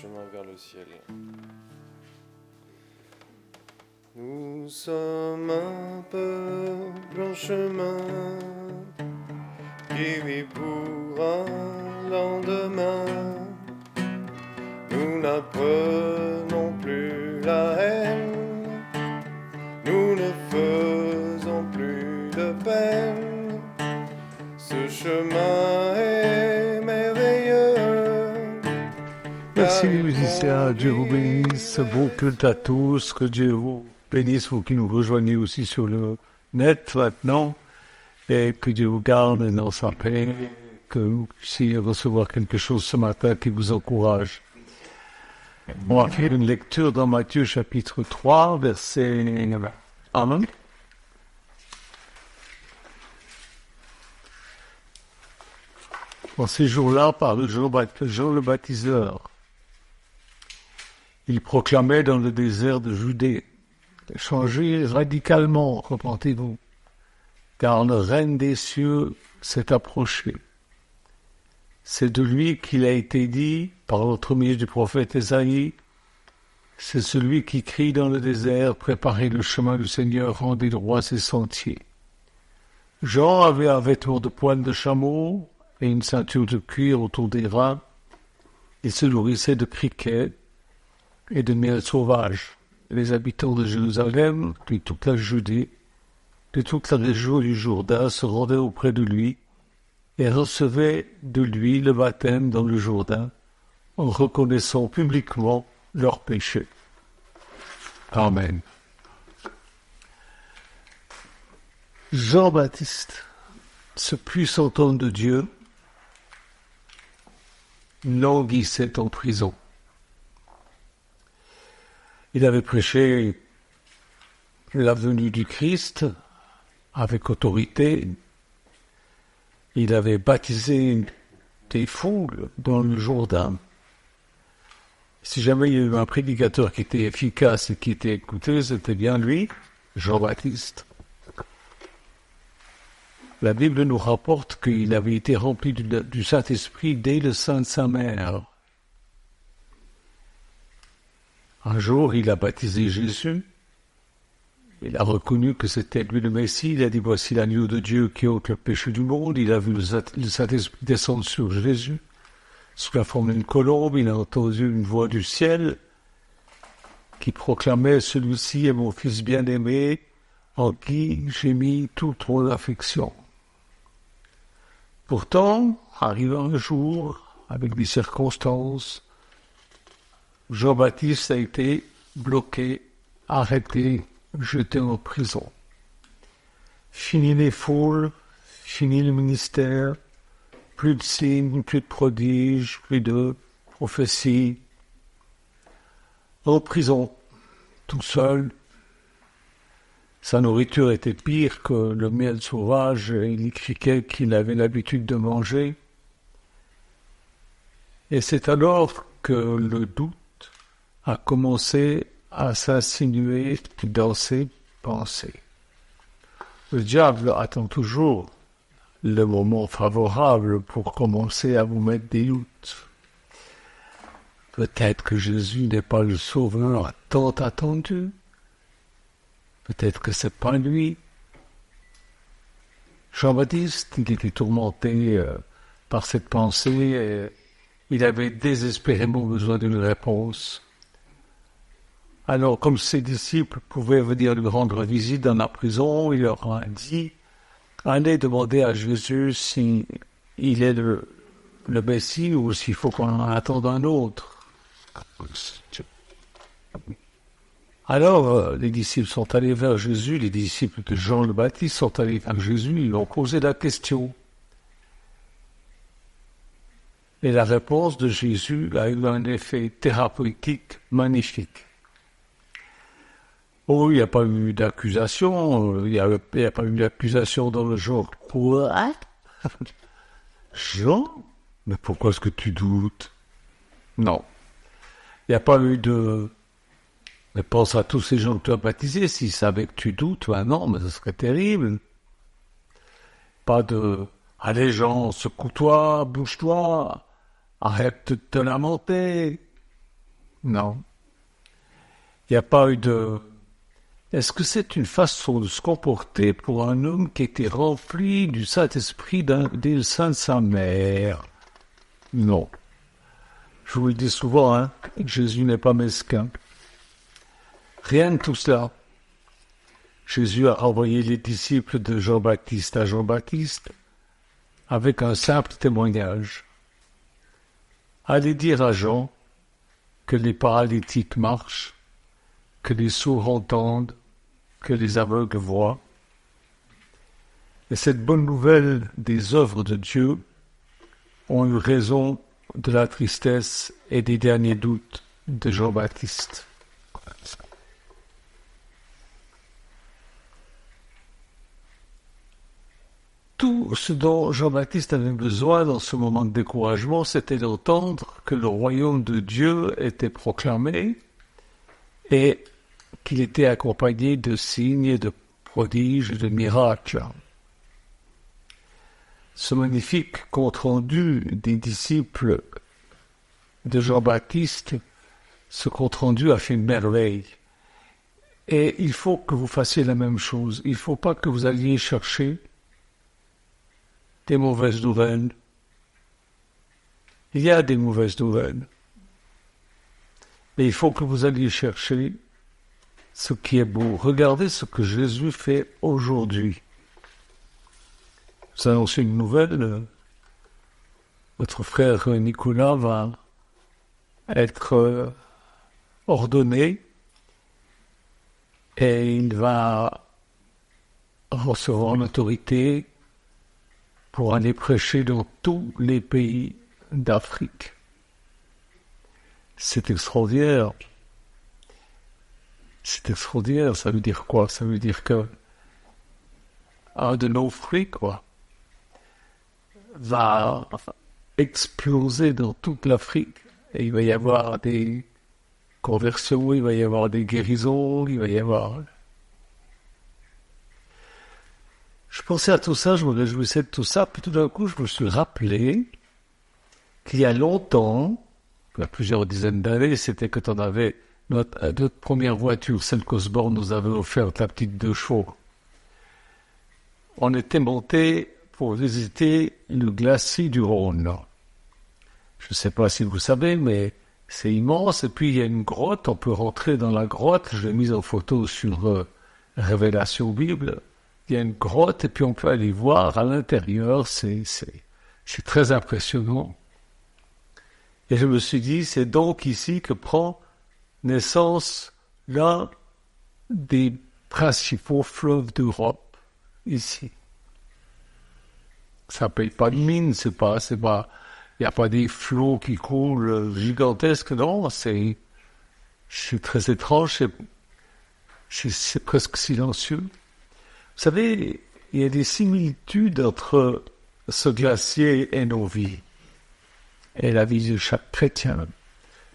chemin vers le ciel. Nous sommes un peuple en chemin qui vit pour un lendemain. Nous n'apprenons plus la haine, nous ne faisons plus de peine. Ce chemin est merveilleux. Merci les musiciens, Dieu vous bénisse, bon culte à tous, que Dieu vous bénisse, vous qui nous rejoignez aussi sur le net maintenant, et que Dieu vous garde dans sa paix, que vous puissiez recevoir quelque chose ce matin qui vous encourage. On va faire une lecture dans Matthieu chapitre 3, verset 1. En ces jours-là, par Jean le baptiseur, il proclamait dans le désert de Judée, changez radicalement, repentez-vous, car le règne des cieux s'est approché. C'est de lui qu'il a été dit, par l'entremise du prophète Ésaïe, c'est celui qui crie dans le désert, préparez le chemin du Seigneur, rendez droits ses sentiers. Jean avait un vêtement de poil de chameau et une ceinture de cuir autour des reins. Il se nourrissait de criquets et de miel sauvage. Les habitants de Jérusalem, de toute la Judée, de toute la région du Jourdain se rendaient auprès de lui et recevaient de lui le baptême dans le Jourdain en reconnaissant publiquement leurs péchés. Amen. Jean-Baptiste, ce puissant homme de Dieu, languissait en prison. Il avait prêché la venue du Christ avec autorité. Il avait baptisé des foules dans le Jourdain. Si jamais il y a eu un prédicateur qui était efficace et qui était écouté, c'était bien lui, Jean-Baptiste. La Bible nous rapporte qu'il avait été rempli du Saint-Esprit dès le sein de sa mère. Un jour, il a baptisé Jésus. Il a reconnu que c'était lui le Messie. Il a dit, voici l'agneau de Dieu qui ôte le péché du monde. Il a vu le Saint-Esprit descendre sur Jésus sous la forme d'une colombe. Il a entendu une voix du ciel qui proclamait, celui-ci est mon fils bien-aimé, en qui j'ai mis toute mon affection. Pourtant, arriva un jour, avec des circonstances, Jean-Baptiste a été bloqué, arrêté, jeté en prison. Fini les foules, fini le ministère, plus de signes, plus de prodiges, plus de prophéties. En prison, tout seul. Sa nourriture était pire que le miel sauvage et les criquets qu'il avait l'habitude de manger. Et c'est alors que le doute a commencé à s'insinuer dans ses pensées. Le diable attend toujours le moment favorable pour commencer à vous mettre des doutes. Peut-être que Jésus n'est pas le sauveur tant attendu. Peut-être que c'est pas lui. Jean-Baptiste, il était tourmenté par cette pensée et il avait désespérément besoin d'une réponse. Alors, comme ses disciples pouvaient venir lui rendre visite dans la prison, il leur a dit, allez demander à Jésus s'il est le Messie ou s'il faut qu'on en attende un autre. Alors, les disciples sont allés vers Jésus, les disciples de Jean le Baptiste sont allés vers Jésus, ils lui ont posé la question. Et la réponse de Jésus a eu un effet thérapeutique magnifique. Oh, il n'y a pas eu d'accusation, il n'y a pas eu d'accusation dans le genre. Quoi? Jean? Mais pourquoi est-ce que tu doutes? Non. Il n'y a pas eu de... Mais pense à tous ces gens que tu as baptisés, s'ils savaient que tu doutes, ben non, mais ce serait terrible. Pas de... Allez Jean, secoue-toi, bouge-toi, arrête de te lamenter. Non. Il n'y a pas eu de... Est-ce que c'est une façon de se comporter pour un homme qui était rempli du Saint-Esprit dès le sein de sa mère? Non. Je vous le dis souvent, hein, Jésus n'est pas mesquin. Rien de tout cela. Jésus a envoyé les disciples de Jean-Baptiste à Jean-Baptiste avec un simple témoignage. Allez dire à Jean que les paralytiques marchent, que les sourds entendent, que les aveugles voient. Et cette bonne nouvelle des œuvres de Dieu ont eu raison de la tristesse et des derniers doutes de Jean-Baptiste. Tout ce dont Jean-Baptiste avait besoin dans ce moment de découragement, c'était d'entendre que le royaume de Dieu était proclamé et qu'il était accompagné de signes, de prodiges, de miracles. Ce magnifique compte-rendu des disciples de Jean-Baptiste, ce compte-rendu a fait une merveille. Et il faut que vous fassiez la même chose. Il ne faut pas que vous alliez chercher des mauvaises nouvelles. Il y a des mauvaises nouvelles. Mais il faut que vous alliez chercher ce qui est beau. Regardez ce que Jésus fait aujourd'hui. Vous annoncez une nouvelle. Votre frère Nicolas va être ordonné et il va recevoir l'autorité pour aller prêcher dans tous les pays d'Afrique. C'est extraordinaire. C'est extraordinaire, ça veut dire quoi? Ça veut dire que un de nos fruits, va exploser dans toute l'Afrique. Et il va y avoir des conversions, il va y avoir des guérisons, il va y avoir... Je pensais à tout ça, je me réjouissais de tout ça, puis tout d'un coup, je me suis rappelé qu'il y a longtemps, il y a plusieurs dizaines d'années, c'était quand on avait notre première voiture, celle qu'Osborne nous avait offerte, la petite 2 chevaux. On était monté pour visiter le glacier du Rhône. Je ne sais pas si vous savez, mais c'est immense, et puis il y a une grotte, on peut rentrer dans la grotte, je l'ai mise en photo sur Révélation Bible. Il y a une grotte et puis on peut aller voir à l'intérieur, c'est très impressionnant. Et je me suis dit, c'est donc ici que prend naissance l'un des principaux fleuves d'Europe, ici. Ça paye pas de mine, c'est pas, il n'y a pas des flots qui coulent gigantesques, non, c'est très étrange, c'est presque silencieux. Vous savez, il y a des similitudes entre ce glacier et nos vies, et la vie de chaque chrétien,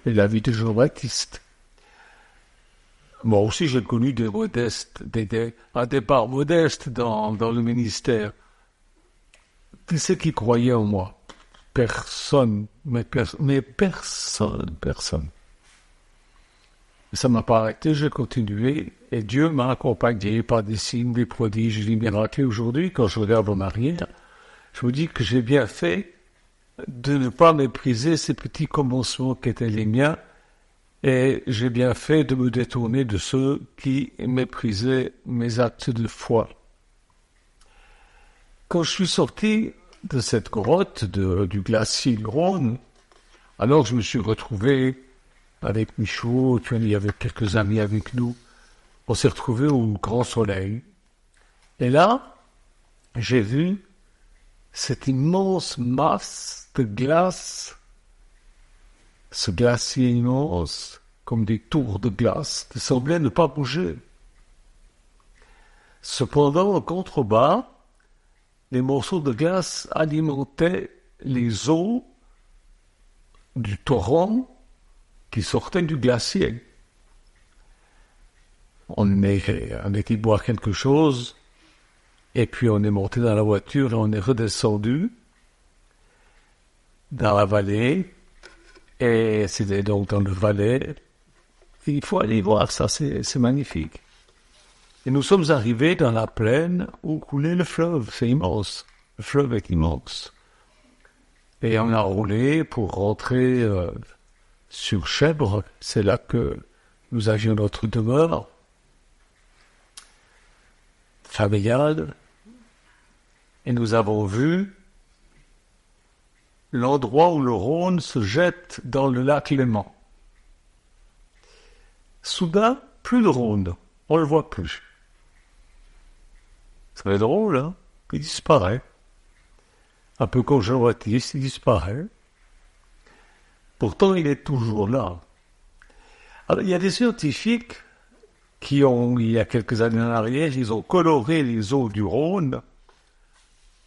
et la vie de Jean-Baptiste. Moi aussi, j'ai connu des modestes, un départ modeste dans le ministère. Qui c'est qui croyait en moi? Personne, mais personne. Ça m'a pas arrêté, j'ai continué, et Dieu m'a accompagné par des signes, des prodiges, des miracles. Aujourd'hui, quand je regarde en arrière, je me dis que j'ai bien fait de ne pas mépriser ces petits commencements qui étaient les miens, et j'ai bien fait de me détourner de ceux qui méprisaient mes actes de foi. Quand je suis sorti de cette grotte du glacier du Rhône, alors je me suis retrouvé avec Michaud, puis il y avait quelques amis avec nous. On s'est retrouvés au grand soleil. Et là, j'ai vu cette immense masse de glace, ce glacier immense, comme des tours de glace, qui semblait ne pas bouger. Cependant, en contrebas, les morceaux de glace alimentaient les eaux du torrent qui sortait du glacier. On était boire quelque chose, et puis on est monté dans la voiture et on est redescendu dans la vallée, Et c'était donc dans le Valais. Et il faut aller voir ça, c'est magnifique. Et nous sommes arrivés dans la plaine où coulait le fleuve, c'est immense. Le fleuve est immense. Et on a roulé pour rentrer sur Chèvres, c'est là que nous avions notre demeure familiale. Et nous avons vu l'endroit où le Rhône se jette dans le lac Léman. Soudain, plus de Rhône, on ne le voit plus. Ça va être drôle, hein? Il disparaît. Un peu comme Jean-Baptiste, il disparaît. Pourtant, il est toujours là. Alors, il y a des scientifiques qui ont, il y a quelques années en arrière, ils ont coloré les eaux du Rhône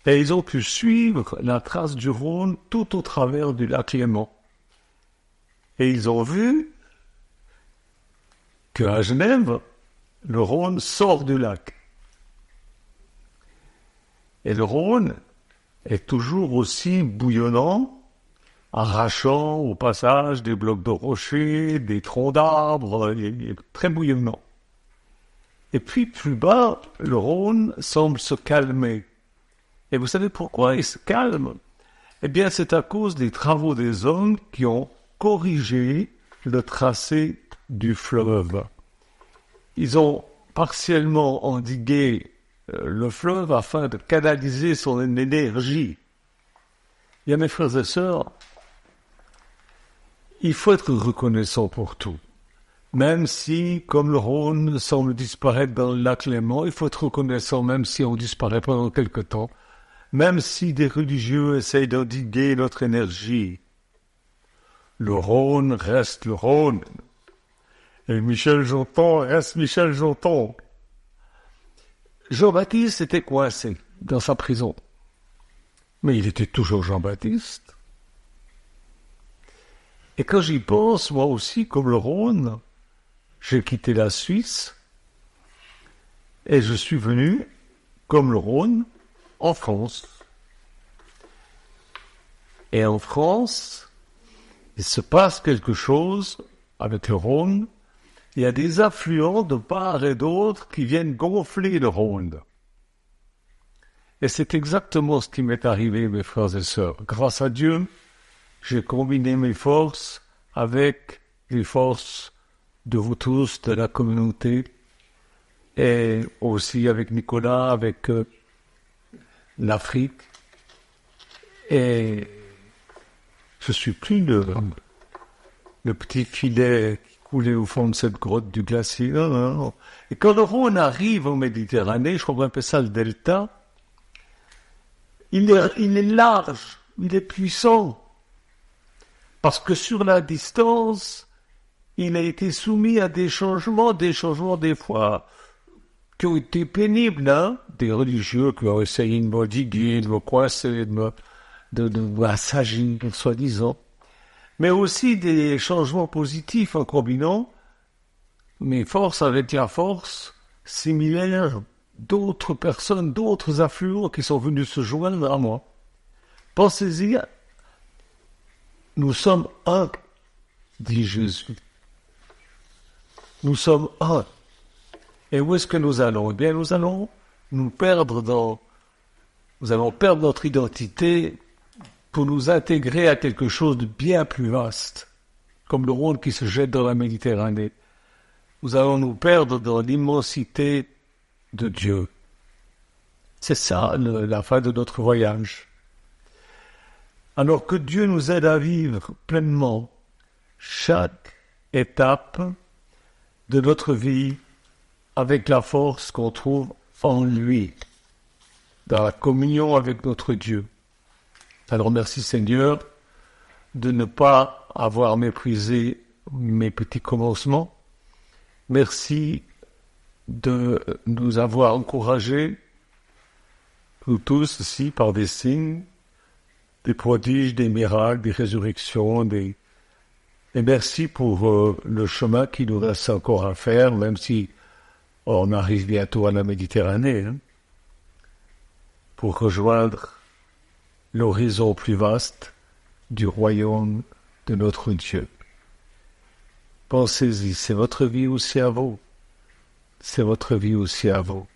et ils ont pu suivre la trace du Rhône tout au travers du lac Léman. Et ils ont vu qu'à Genève, le Rhône sort du lac. Et le Rhône est toujours aussi bouillonnant, arrachant au passage des blocs de rochers, des troncs d'arbres, il est très bouillonnant. Et puis plus bas, le Rhône semble se calmer. Et vous savez pourquoi il se calme? Eh bien, c'est à cause des travaux des hommes qui ont corrigé le tracé du fleuve. Ils ont partiellement endigué le fleuve afin de canaliser son énergie. Bien, mes frères et sœurs, il faut être reconnaissant pour tout. Même si, comme le Rhône semble disparaître dans le lac Léman, il faut être reconnaissant même si on disparaît pendant quelque temps. Même si des religieux essayent d'endiguer notre énergie, le Rhône reste le Rhône. Et Michel Jonton reste Michel Jonton. Jean-Baptiste était coincé dans sa prison. Mais il était toujours Jean-Baptiste. Et quand j'y pense, moi aussi, comme le Rhône, j'ai quitté la Suisse et je suis venu, comme le Rhône, en France. Et en France, il se passe quelque chose avec le Rhône. Il y a des affluents de part et d'autre qui viennent gonfler le Rhône. Et c'est exactement ce qui m'est arrivé, mes frères et sœurs. Grâce à Dieu, j'ai combiné mes forces avec les forces de vous tous, de la communauté, et aussi avec Nicolas, avec l'Afrique. Et je suis plus le petit filet qui coulait au fond de cette grotte du glacier. Non, non, non. Et quand le Rhône arrive en Méditerranée, je crois qu'on appelle ça le delta, il est large, il est puissant. Parce que sur la distance, il a été soumis à des changements des fois qui ont été pénibles, hein? Des religieux qui ont essayé de me diguer, de me coincer, de m'assagir, soi-disant. Mais aussi des changements positifs en combinant mes forces avec la force similaire d'autres personnes, d'autres affluents qui sont venus se joindre à moi. Pensez-y, nous sommes un, dit Jésus. Nous sommes un. Et où est-ce que nous allons? Eh bien, nous allons perdre notre identité pour nous intégrer à quelque chose de bien plus vaste, comme le Rhône qui se jette dans la Méditerranée. Nous allons nous perdre dans l'immensité de Dieu. C'est ça, la fin de notre voyage. Alors que Dieu nous aide à vivre pleinement chaque étape de notre vie avec la force qu'on trouve en lui, dans la communion avec notre Dieu. Alors merci Seigneur de ne pas avoir méprisé mes petits commencements. Merci de nous avoir encouragés, nous tous ici, par des signes, des prodiges, des miracles, des résurrections, et merci pour le chemin qui nous reste encore à faire, même si on arrive bientôt à la Méditerranée, hein, pour rejoindre l'horizon plus vaste du royaume de notre Dieu. Pensez-y, c'est votre vie aussi à vous. C'est votre vie aussi à vous.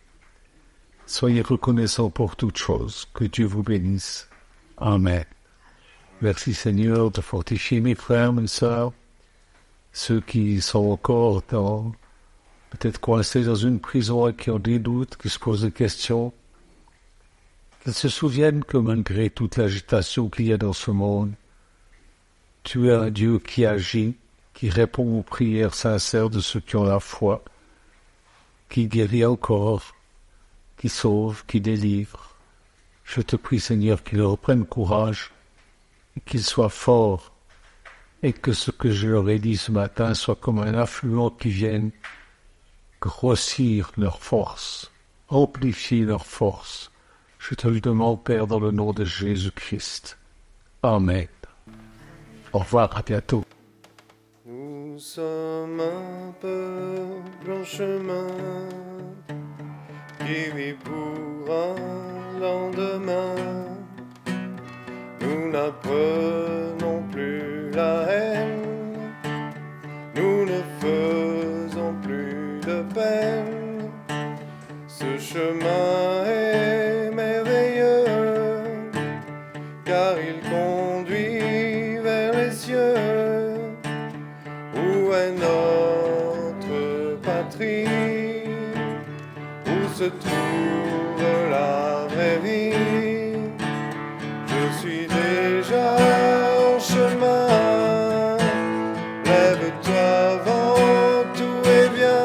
Soyez reconnaissants pour toutes choses. Que Dieu vous bénisse. Amen. Merci Seigneur de fortifier mes frères, mes sœurs, ceux qui sont encore peut-être coincés dans une prison et qui ont des doutes, qui se posent des questions, qu'ils se souviennent que malgré toute l'agitation qu'il y a dans ce monde, tu es un Dieu qui agit, qui répond aux prières sincères de ceux qui ont la foi, qui guérit encore, qui sauve, qui délivre. Je te prie, Seigneur, qu'ils reprennent courage, et qu'ils soient forts, et que ce que je leur ai dit ce matin soit comme un affluent qui vienne grossir leur force, amplifier leur force. Je te le demande, Père, dans le nom de Jésus-Christ. Amen. Au revoir, à bientôt. Nous sommes un peuple en chemin qui vit pour un lendemain. Nous n'apprenons plus la haine, nous ne faisons plus de peine. Ce chemin est merveilleux, car il conduit vers les cieux, où est notre patrie, où se trouve la vraie vie. Je suis déjà en chemin, lève-toi avant tout est bien,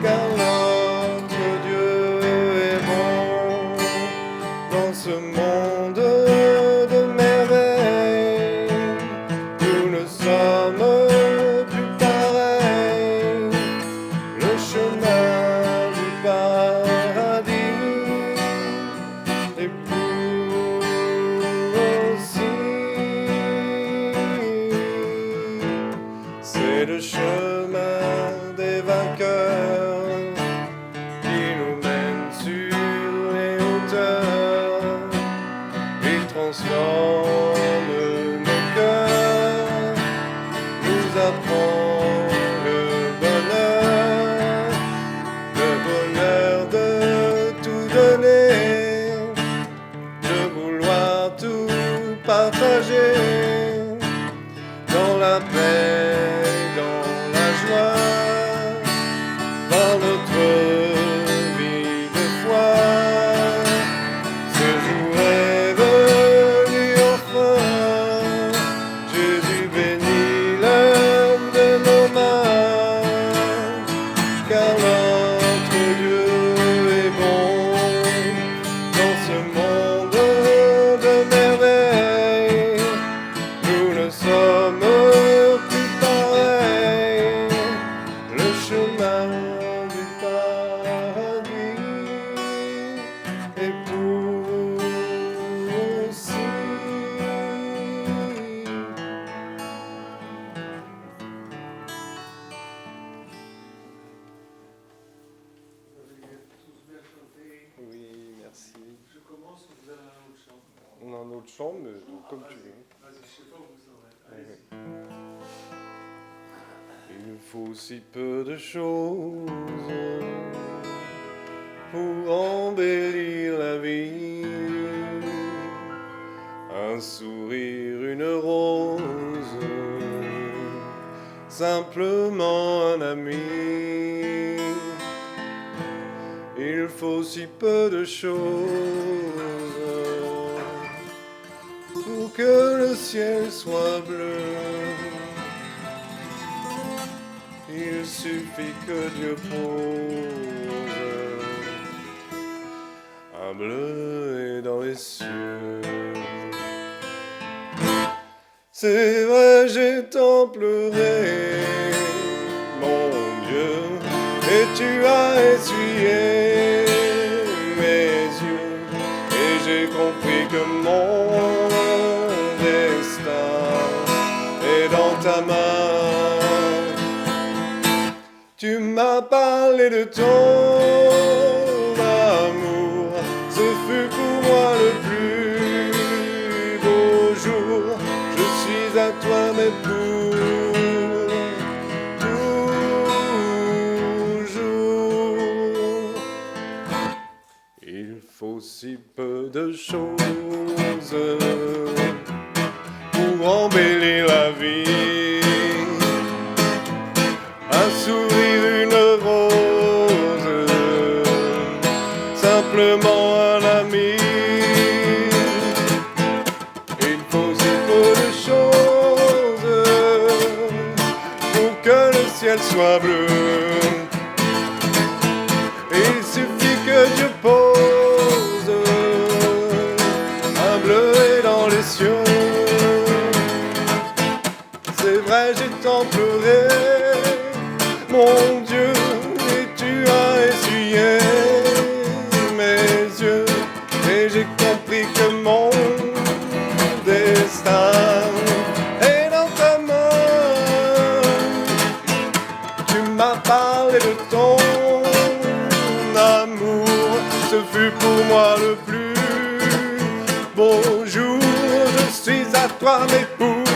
car notre Dieu est bon dans ce monde de merveilles. Nous ne sommes plus pareils, le chemin du paradis est pour aussi. C'est le chemin des vainqueurs qui nous mène sur les hauteurs. Il transforme nos cœurs, nous apprend le bonheur de tout donner, de vouloir tout partager, dans la paix, dans la joie, dans notre vie de foi. Ce jour est venu enfin, Jésus bénit l'œuvre de nos mains, car notre Dieu est bon dans ce monde de merveilles. Nous ne sommes plus pareils, le chemin du paradis est pour aussi. Oui, merci. Je commence, vous avez un autre chant. On a un autre chant, mais comme tu veux. Vas-y, je sais pas où vous en êtes. Oui. Allez-y. Il faut si peu de choses pour embellir la vie. Un sourire, une rose, simplement un ami. Il faut si peu de choses pour que le ciel soit bleu. Il suffit que Dieu pose un bleu et dans les cieux. C'est vrai, j'ai tant pleuré, mon Dieu, et tu as essuyé mes yeux, et j'ai compris que mon destin est dans ta main. Tu m'as parlé de ton amour, ce fut pour moi le plus beau jour. Je faut si peu de choses pour embellir la vie. Un sourire, une rose, simplement un ami. Il faut si peu de choses pour que le ciel soit bleu. Il suffit que Dieu pose un bleuet dans les cieux. C'est vrai, j'ai tant pleuré, mon Dieu, et tu as essuyé mes yeux. Et j'ai compris que mon destin est dans ta main. Tu m'as parlé de ton amour, ce fut pour moi le plus beau jour. Je suis à toi, m'épouse.